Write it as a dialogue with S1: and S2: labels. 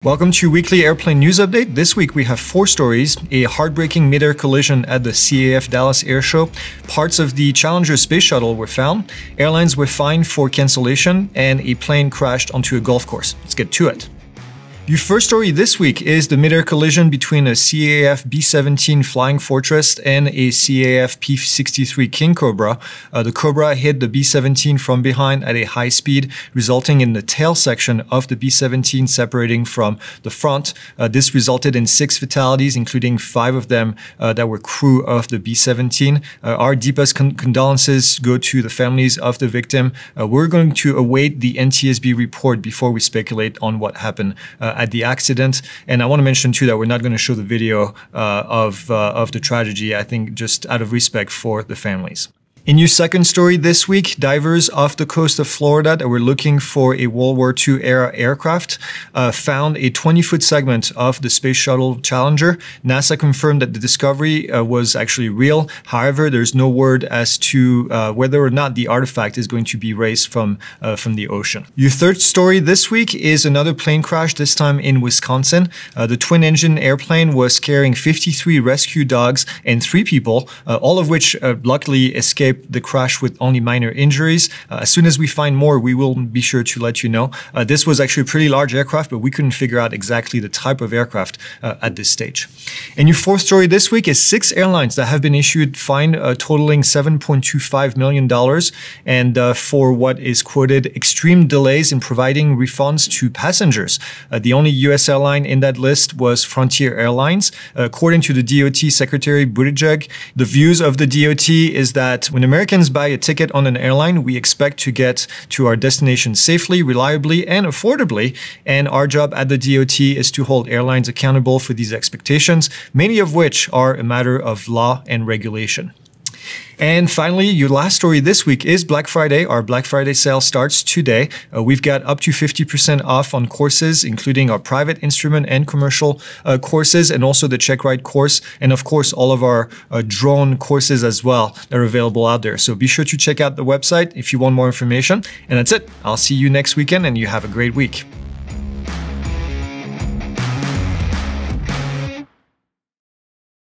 S1: Welcome to Weekly Airplane News Update. This week we have 4 stories: a heartbreaking mid-air collision at the CAF Dallas Airshow, parts of the Challenger Space Shuttle were found, airlines were fined for cancellation, and a plane crashed onto a golf course. Let's get to it. Your first story this week is the mid-air collision between a CAF B17 Flying Fortress and a CAF P63 King Cobra. The Cobra hit the B17 from behind at a high speed, resulting in the tail section of the B17 separating from the front. This resulted in 6 fatalities, including 5 of them that were crew of the B17. Our deepest condolences go to the families of the victim. We're going to await the NTSB report before we speculate on what happened at the accident. And I want to mention too that we're not going to show the video of the tragedy, I think just out of respect for the families. In your second story this week, divers off the coast of Florida that were looking for a World War II era aircraft found a 20-foot segment of the Space Shuttle Challenger. NASA confirmed that the discovery was actually real. However, there's no word as to whether or not the artifact is going to be raised from the ocean. Your third story this week is another plane crash, this time in Wisconsin. The twin-engine airplane was carrying 53 rescue dogs and 3 people, all of which luckily escaped the crash with only minor injuries. As soon as we find more, we will be sure to let you know. This was actually a pretty large aircraft, but we couldn't figure out exactly the type of aircraft at this stage. And your fourth story this week is 6 airlines that have been issued fine totaling $7.25 million and for what is quoted extreme delays in providing refunds to passengers. The only U.S. airline in that list was Frontier Airlines. According to the DOT Secretary Buttigieg, the views of the DOT is that when Americans buy a ticket on an airline, we expect to get to our destination safely, reliably, and affordably. And our job at the DOT is to hold airlines accountable for these expectations, many of which are a matter of law and regulation. And finally, your last story this week is Black Friday. Our Black Friday sale starts today. We've got up to 50% off on courses, including our private instrument and commercial courses, and also the check ride course, and of course, all of our drone courses as well that are available out there. So be sure to check out the website if you want more information. And that's it. I'll see you next weekend, and you have a great week.